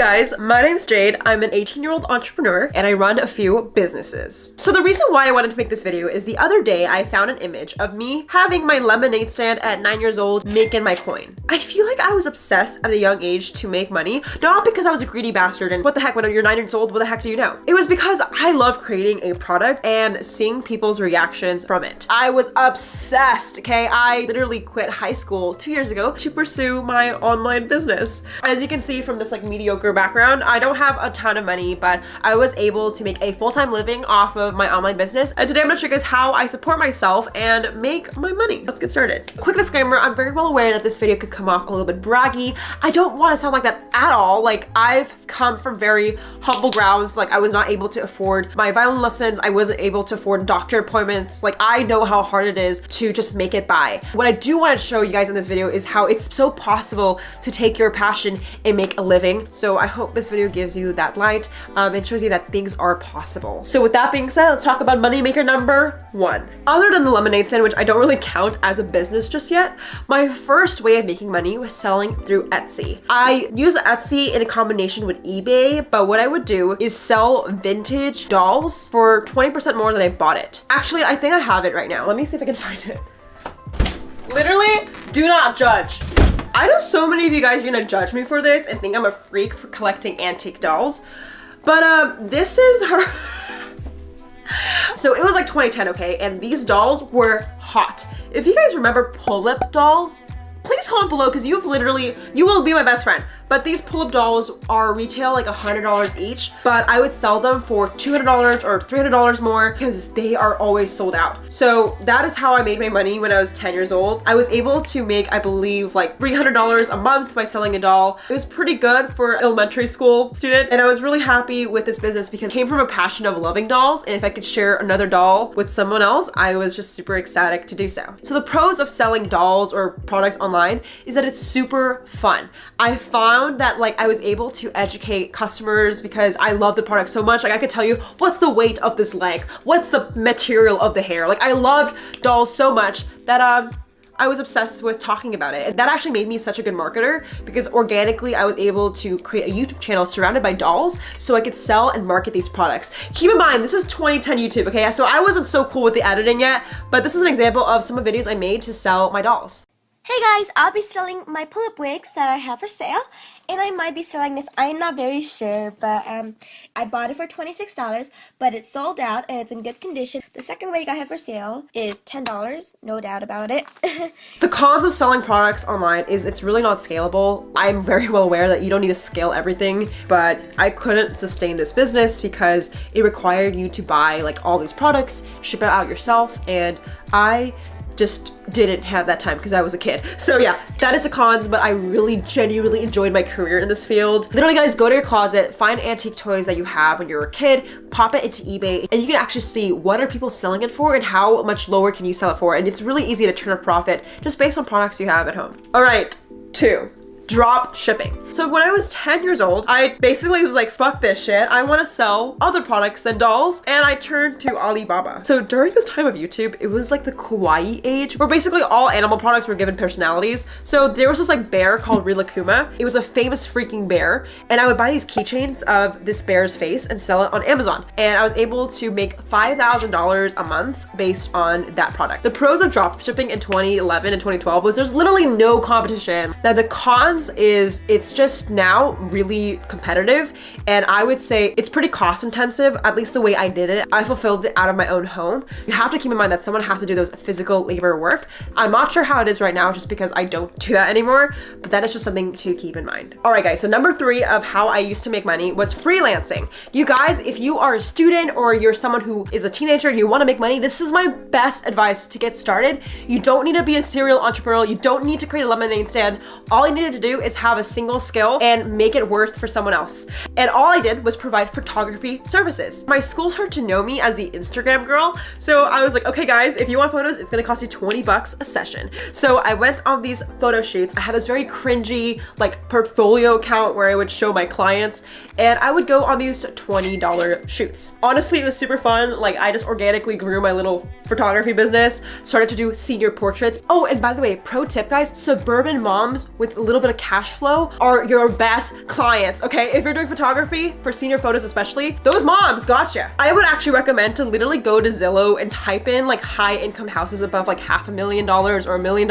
guys, my name's Jade. I'm an 18-year-old entrepreneur and I run a few businesses. So the reason why I wanted to make this video is the other day I found an image of me having my lemonade stand at 9 years old making my coin. I feel like I was obsessed at a young age to make money, not because I was a greedy bastard and what the heck, when you're 9 years old, what the heck do you know? It was because I love creating a product and seeing people's reactions from it. I was obsessed, okay? I literally quit high school 2 years ago to pursue my online business. As you can see from this like mediocre background, I don't have a ton of money, but I was able to make a full-time living off of my online business. And today I'm gonna show you guys how I support myself and make my money. Let's get started. Quick disclaimer, I'm very well aware that this video could come off a little bit braggy. I don't want to sound like that at all. Like, I've come from very humble grounds. Like, I was not able to afford my violin lessons. I wasn't able to afford doctor appointments. Like, I know how hard it is to just make it by. What I do want to show you guys in this video is how it's so possible to take your passion and make a living. So I hope this video gives you that light and shows you that things are possible. So with that being said, let's talk about moneymaker number 1. Other than the lemonade stand, which I don't really count as a business just yet, my first way of making money was selling through Etsy. I use Etsy in a combination with eBay, but what I would do is sell vintage dolls for 20% more than I bought it. Actually, I think I have it right now. Let me see if I can find it. Literally, do not judge. I know so many of you guys are gonna judge me for this and think I'm a freak for collecting antique dolls, but this is her. So it was like 2010, okay? And these dolls were hot. If you guys remember pull-up dolls, please comment below because you will be my best friend. But these pull-up dolls are retail like $100 each, but I would sell them for $200 or $300 more because they are always sold out. So that is how I made my money when I was 10 years old. I was able to make, I believe, like $300 a month by selling a doll. It was pretty good for an elementary school student. And I was really happy with this business because it came from a passion of loving dolls. And if I could share another doll with someone else, I was just super ecstatic to do so. So the pros of selling dolls or products online is that it's super fun. I found that like I was able to educate customers because I love the product so much. Like I could tell you what's the weight of this leg, what's the material of the hair. Like I loved dolls so much that I was obsessed with talking about it. And that actually made me such a good marketer because organically I was able to create a YouTube channel surrounded by dolls so I could sell and market these products. Keep in mind, this is 2010 YouTube, okay? So I wasn't so cool with the editing yet, but this is an example of some of the videos I made to sell my dolls. Hey guys, I'll be selling my pull-up wigs that I have for sale, and I might be selling this. I'm not very sure, but I bought it for $26, but it's sold out and it's in good condition. The second wig I have for sale is $10, no doubt about it. The cons of selling products online is it's really not scalable. I'm very well aware that you don't need to scale everything, but I couldn't sustain this business because it required you to buy like all these products, ship it out yourself, and I just didn't have that time because I was a kid. So yeah, that is the cons, but I really genuinely enjoyed my career in this field. Literally guys, go to your closet, find antique toys that you have when you were a kid, pop it into eBay, and you can actually see what are people selling it for and how much lower can you sell it for. And it's really easy to turn a profit just based on products you have at home. All right, 2. Drop shipping. So when I was 10 years old, I basically was like, fuck this shit. I want to sell other products than dolls. And I turned to Alibaba. So during this time of YouTube, it was like the kawaii age where basically all animal products were given personalities. So there was this like bear called Rilakuma. It was a famous freaking bear. And I would buy these keychains of this bear's face and sell it on Amazon. And I was able to make $5,000 a month based on that product. The pros of drop shipping in 2011 and 2012 was there's literally no competition. Now the cons is it's just now really competitive, and I would say it's pretty cost intensive, at least the way I did it. I fulfilled it out of my own home. You have to keep in mind that someone has to do those physical labor work. I'm not sure how it is right now just because I don't do that anymore, but that is just something to keep in mind. All right guys, so number 3 of how I used to make money was freelancing. You guys, if you are a student or you're someone who is a teenager and you want to make money, this is my best advice to get started. You don't need to be a serial entrepreneur. You don't need to create a lemonade stand. All you needed to do is have a single skill and make it worth for someone else. And all I did was provide photography services. My school started to know me as the Instagram girl. So I was like, okay guys, if you want photos, it's gonna cost you 20 bucks a session. So I went on these photo shoots. I had this very cringy like portfolio account where I would show my clients, and I would go on these $20 shoots. Honestly, it was super fun. Like I just organically grew my little photography business, started to do senior portraits. Oh, and by the way, pro tip guys, suburban moms with a little bit to cash flow are your best clients, okay? If you're doing photography for senior photos especially, those moms gotcha. I would actually recommend to literally go to Zillow and type in like high income houses above like $500,000 or $1 million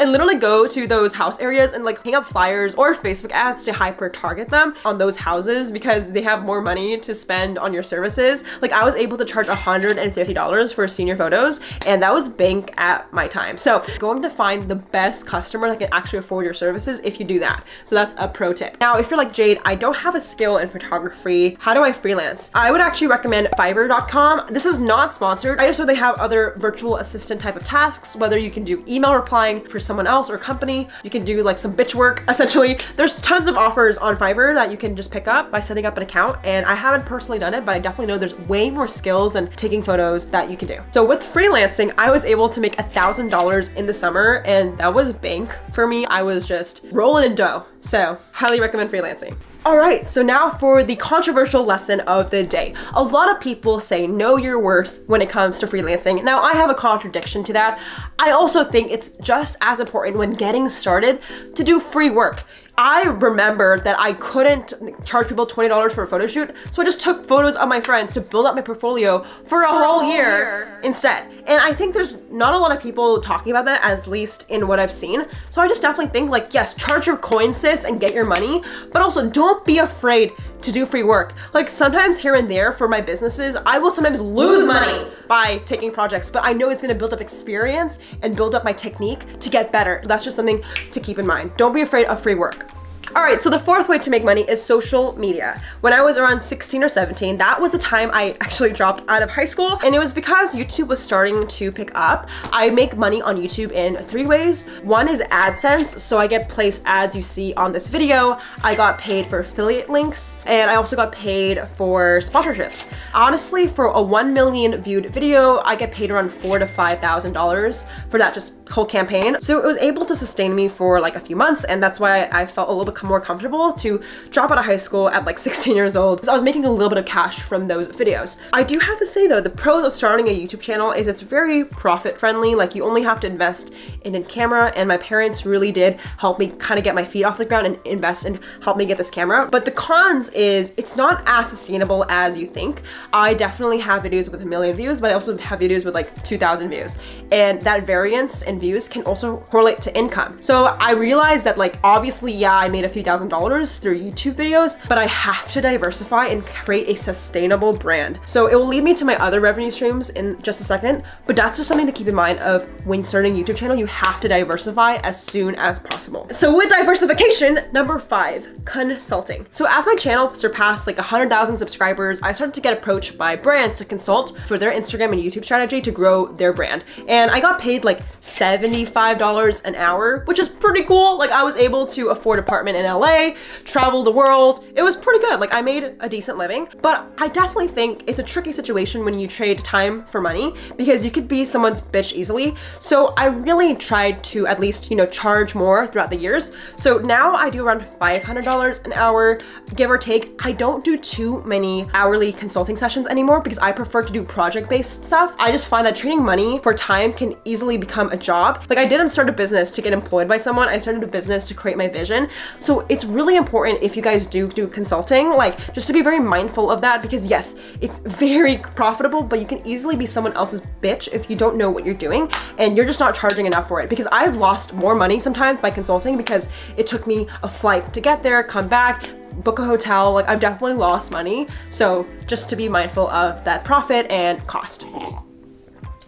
and literally go to those house areas and like hang up flyers or Facebook ads to hyper target them on those houses because they have more money to spend on your services. Like I was able to charge $150 for senior photos, and that was bank at my time. So going to find the best customer that can actually afford your services if you do that. So that's a pro tip. Now, if you're like, Jade, I don't have a skill in photography, how do I freelance? I would actually recommend Fiverr.com. This is not sponsored. I just know they have other virtual assistant type of tasks, whether you can do email replying for someone else or company, you can do like some bitch work. Essentially, there's tons of offers on Fiverr that you can just pick up by setting up an account. And I haven't personally done it, but I definitely know there's way more skills than taking photos that you can do. So with freelancing, I was able to make $1,000 in the summer, and that was bank for me. I was just rolling in dough. So highly recommend freelancing. All right, so now for the controversial lesson of the day. A lot of people say know your worth when it comes to freelancing. Now, I have a contradiction to that. I also think it's just as important when getting started to do free work. I remember that I couldn't charge people $20 for a photo shoot, so I just took photos of my friends to build up my portfolio for a whole year instead. And I think there's not a lot of people talking about that, at least in what I've seen. So I just definitely think like, yes, charge your coin, sis, and get your money, but also don't be afraid to do free work. Like sometimes here and there for my businesses, I will sometimes lose money by taking projects, but I know it's gonna build up experience and build up my technique to get better. So that's just something to keep in mind. Don't be afraid of free work. All right, so the fourth way to make money is social media. When I was around 16 or 17, that was the time I actually dropped out of high school, and it was because YouTube was starting to pick up. I make money on YouTube in 3 ways. One is AdSense, so I get placed ads you see on this video. I got paid for affiliate links, and I also got paid for sponsorships. Honestly, for a 1 million viewed video, I get paid around $4,000 to $5,000 for that just whole campaign. So it was able to sustain me for like a few months, and that's why I felt a little bit more comfortable to drop out of high school at like 16 years old. So I was making a little bit of cash from those videos. I do have to say though, the pros of starting a YouTube channel is it's very profit friendly. Like you only have to invest in a camera, and my parents really did help me kind of get my feet off the ground and invest and help me get this camera. But the cons is it's not as sustainable as you think. I definitely have videos with 1 million views, but I also have videos with like 2,000 views. And that variance in views can also correlate to income. So I realized that like, obviously, yeah, I made a few $1,000 through YouTube videos, but I have to diversify and create a sustainable brand. So it will lead me to my other revenue streams in just a second, but that's just something to keep in mind of when starting a YouTube channel, you have to diversify as soon as possible. So with diversification, number 5, consulting. So as my channel surpassed like 100,000 subscribers, I started to get approached by brands to consult for their Instagram and YouTube strategy to grow their brand. And I got paid like $75 an hour, which is pretty cool. Like I was able to afford an apartment in LA, travel the world. It was pretty good. Like I made a decent living, but I definitely think it's a tricky situation when you trade time for money because you could be someone's bitch easily. So I really tried to at least, charge more throughout the years. So now I do around $500 an hour, give or take. I don't do too many hourly consulting sessions anymore because I prefer to do project-based stuff. I just find that trading money for time can easily become a job. Like I didn't start a business to get employed by someone. I started a business to create my vision. So it's really important if you guys do consulting, like just to be very mindful of that because yes, it's very profitable, but you can easily be someone else's bitch if you don't know what you're doing and you're just not charging enough for it. Because I've lost more money sometimes by consulting because it took me a flight to get there, come back, book a hotel. Like I've definitely lost money. So just to be mindful of that profit and cost.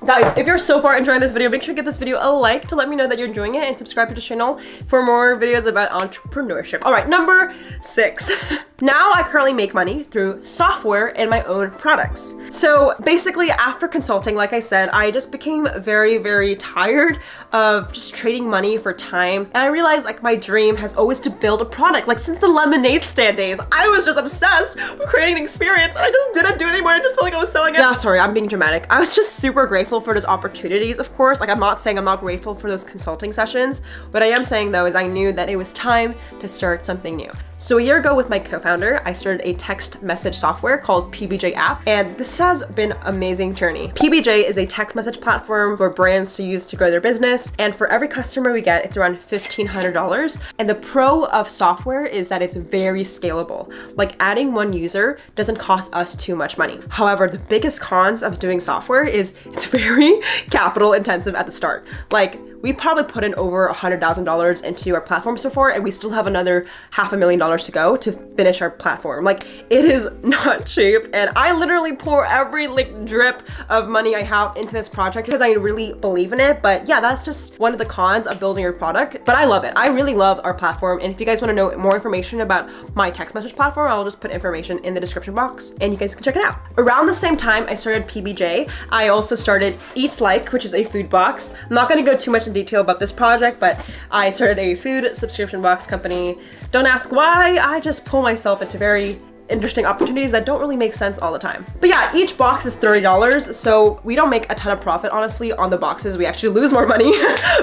Guys, if you're so far enjoying this video, make sure to give this video a like to let me know that you're enjoying it and subscribe to the channel for more videos about entrepreneurship. All right, number 6. Now I currently make money through software and my own products. So basically after consulting, like I said, I just became very, very tired of just trading money for time. And I realized like my dream has always to build a product. Like since the lemonade stand days, I was just obsessed with creating an experience and I just didn't do it anymore. I just felt like I was selling it. Yeah, sorry, I'm being dramatic. I was just super grateful for those opportunities, of course. Like I'm not saying I'm not grateful for those consulting sessions. What I am saying though is I knew that it was time to start something new. So a year ago with my co-founder, founder, I started a text message software called PBJ app, and this has been an amazing journey. PBJ is a text message platform for brands to use to grow their business, and for every customer we get, it's around $1,500. And the pro of software is that it's very scalable. Like adding one user doesn't cost us too much money. However, the biggest cons of doing software is it's very capital intensive at the start. Like we probably put in over $100,000 into our platform so far, and we still have another $500,000 to go to finish our platform. Like it is not cheap, and I literally pour every like drip of money I have into this project because I really believe in it. But yeah, that's just one of the cons of building your product, but I love it. I really love our platform, and if you guys want to know more information about my text message platform, I'll just put information in the description box and you guys can check it out. Around the same time I started PBJ, I also started Eat Like, which is a food box. I'm not going to go too much in detail about this project, but I started a food subscription box company. Don't ask why, I just pull myself into very interesting opportunities that don't really make sense all the time. But yeah, each box is $30, so we don't make a ton of profit, honestly, on the boxes. We actually lose more money.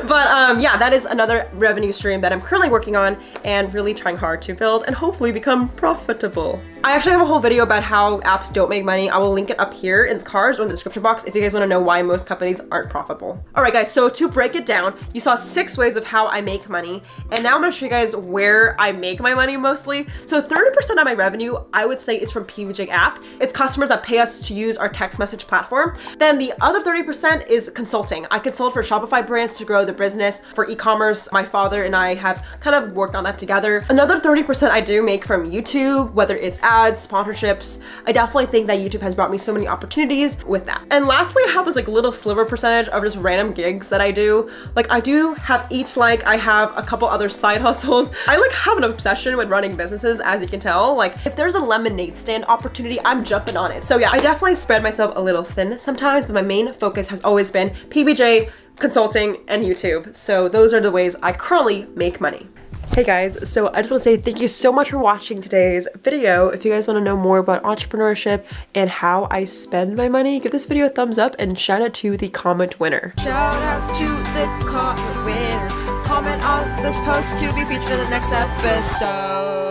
But yeah, that is another revenue stream that I'm currently working on and really trying hard to build and hopefully become profitable. I actually have a whole video about how apps don't make money. I will link it up here in the cards or in the description box if you guys want to know why most companies aren't profitable. All right, guys, so to break it down, you saw 6 ways of how I make money, and now I'm going to show you guys where I make my money mostly. So 30% of my revenue, I would say, is from PBJ app. It's customers that pay us to use our text message platform. Then the other 30% is consulting. I consult for Shopify brands to grow their business. For e-commerce, my father and I have kind of worked on that together. Another 30% I do make from YouTube, whether it's ads, sponsorships. I definitely think that YouTube has brought me so many opportunities with that. And lastly, I have this like little sliver percentage of just random gigs that I do. Like I do have Eat Like, I have a couple other side hustles. I like have an obsession with running businesses, as you can tell. Like if there's a lemonade stand opportunity, I'm jumping on it. So yeah, I definitely spread myself a little thin sometimes, but my main focus has always been PBJ, consulting, and YouTube. So those are the ways I currently make money. Hey guys, so I just want to say thank you so much for watching today's video. If you guys want to know more about entrepreneurship and how I spend my money, give this video a thumbs up and shout out to the comment winner. Shout out to the comment winner. Comment on this post to be featured in the next episode.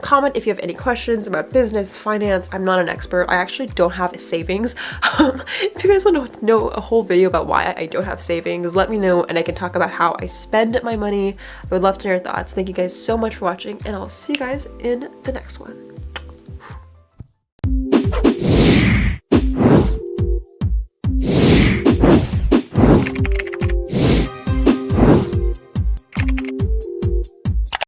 Comment if you have any questions about business, finance. I'm not an expert. I actually don't have savings. If you guys want to know a whole video about why I don't have savings, let me know and I can talk about how I spend my money. I would love to hear your thoughts. Thank you guys so much for watching, and I'll see you guys in the next one.